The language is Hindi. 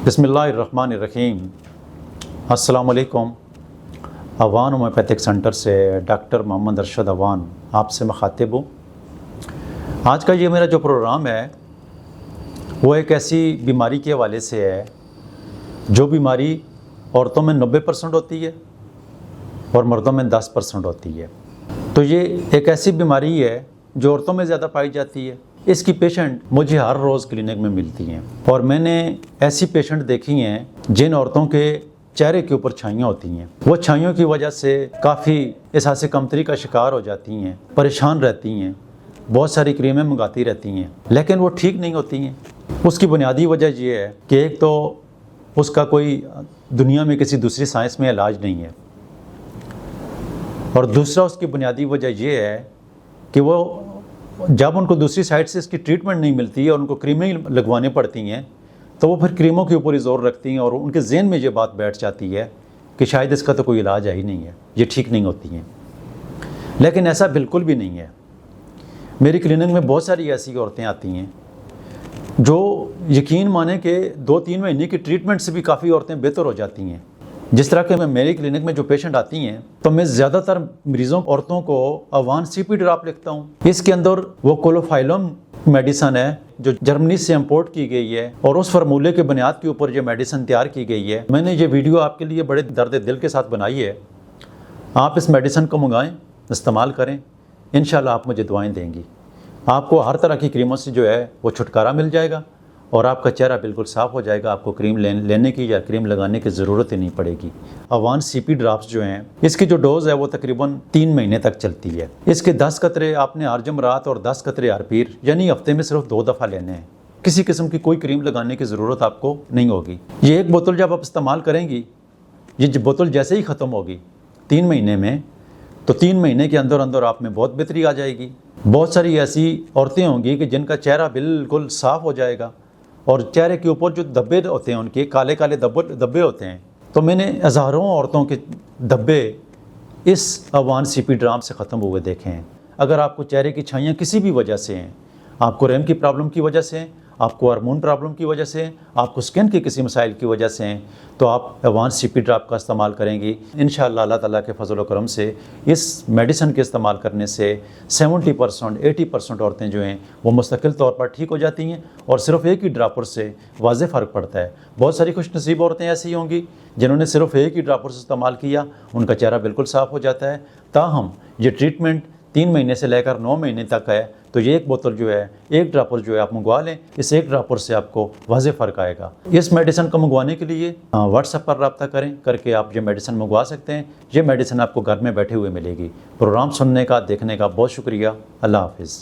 बिस्मिल्लाहिर्रहमानिर्रहीम। अस्सलाम वालेकुम। अवान होम्योपैथिक सेंटर से डॉक्टर मोहम्मद अरशद अवान आपसे मुखातिब हूँ। आज का ये मेरा जो प्रोग्राम है वो एक ऐसी बीमारी के हवाले से है जो बीमारी औरतों में 90% होती है और मर्दों में 10% होती है। तो ये एक ऐसी बीमारी है जो औरतों में ज़्यादा पाई जाती है। इसकी पेशेंट मुझे हर रोज़ क्लिनिक में मिलती हैं और मैंने ऐसी पेशेंट देखी हैं जिन औरतों के चेहरे के ऊपर छाइयाँ होती हैं। वो छाइयों की वजह से काफ़ी एहसास कमतरी का शिकार हो जाती हैं, परेशान रहती हैं, बहुत सारी क्रीमें मंगाती रहती हैं, लेकिन वो ठीक नहीं होती हैं। उसकी बुनियादी वजह ये है कि एक तो उसका कोई दुनिया में किसी दूसरी साइंस में इलाज नहीं है, और दूसरा उसकी बुनियादी वजह ये है कि वो जब उनको दूसरी साइड से इसकी ट्रीटमेंट नहीं मिलती है और उनको क्रीमें लगवानी पड़ती हैं तो वो फिर क्रीमों के ऊपर ही जोर रखती हैं और उनके जहन में ये बात बैठ जाती है कि शायद इसका तो कोई इलाज है ही नहीं है, ये ठीक नहीं होती हैं। लेकिन ऐसा बिल्कुल भी नहीं है। मेरी क्लिनिक में बहुत सारी ऐसी औरतें आती हैं जो यकीन माने कि 2-3 महीने की ट्रीटमेंट से भी काफ़ी औरतें बेहतर हो जाती हैं। जिस तरह के मैं मेरी क्लिनिक में जो पेशेंट आती हैं तो मैं ज़्यादातर मरीज़ों औरतों को अवान सीपी ड्रॉप लिखता हूँ। इसके अंदर वो कोलोफाइलम मेडिसन है जो जर्मनी से इंपोर्ट की गई है और उस फार्मूले के बुनियाद के ऊपर ये मेडिसन तैयार की गई है। मैंने ये वीडियो आपके लिए बड़े दर्द दिल के साथ बनाई है। आप इस मेडिसन को मंगाएं, इस्तेमाल करें, इंशाल्लाह आप मुझे दुआएं देंगी। आपको हर तरह की क्रीमों से जो है वो छुटकारा मिल जाएगा और आपका चेहरा बिल्कुल साफ़ हो जाएगा। आपको क्रीम लेने की या क्रीम लगाने की ज़रूरत ही नहीं पड़ेगी। अवान सीपी ड्रॉप्स जो हैं इसकी जो डोज़ है वो तकरीबन 3 महीने तक चलती है। इसके 10 कतरे आपने हर जमरात और 10 कतरे हर पीर यानी हफ्ते में सिर्फ 2 दफ़ा लेने हैं। किसी किस्म की कोई क्रीम लगाने की ज़रूरत आपको नहीं होगी। ये एक बोतल जब आप इस्तेमाल करेंगी, ये बोतल जैसे ही ख़त्म होगी 3 महीने में, तो 3 महीने के अंदर अंदर आप में बहुत बेहतरी आ जाएगी। बहुत सारी ऐसी औरतें होंगी कि जिनका चेहरा बिल्कुल साफ़ हो जाएगा और चेहरे के ऊपर जो धब्बे होते हैं उनके काले काले धब्बे होते हैं। तो मैंने हज़ारों औरतों के धब्बे इस अवान सीपी ड्राम से ख़त्म हुए देखे हैं। अगर आपको चेहरे की छाइयाँ किसी भी वजह से हैं, आपको रेम की प्रॉब्लम की वजह से, आपको हार्मोन प्रॉब्लम की वजह से, आपको स्किन के किसी मसाइल की वजह से हैं, तो आप अवान सीपी ड्रॉप का इस्तेमाल करेंगी। इंशाअल्लाह अल्लाह ताला के फजल व करम से इस मेडिसन के इस्तेमाल करने से 70% 80% औरतें जो हैं वो मुस्तकिल तौर पर ठीक हो जाती हैं और सिर्फ एक ही ड्रॉपर से वाज़ेह फ़र्क पड़ता है। बहुत सारी खुशनसीब औरतें ऐसी होंगी जिन्होंने सिर्फ एक ही ड्रॉपर से इस्तेमाल किया, उनका चेहरा बिल्कुल साफ़ हो जाता है। ताहम ये ट्रीटमेंट 3 महीने से लेकर 9 महीने तक है। तो ये एक बोतल जो है, एक ड्रॉपर जो है आप मंगवा लें। इस एक ड्रॉपर से आपको वाज़ेह फ़र्क आएगा। इस मेडिसिन को मंगवाने के लिए व्हाट्सएप पर रब्ता करें, करके आप ये मेडिसिन मंगवा सकते हैं। ये मेडिसिन आपको घर में बैठे हुए मिलेगी। प्रोग्राम सुनने का, देखने का बहुत शुक्रिया। अल्लाह हाफ़िज़।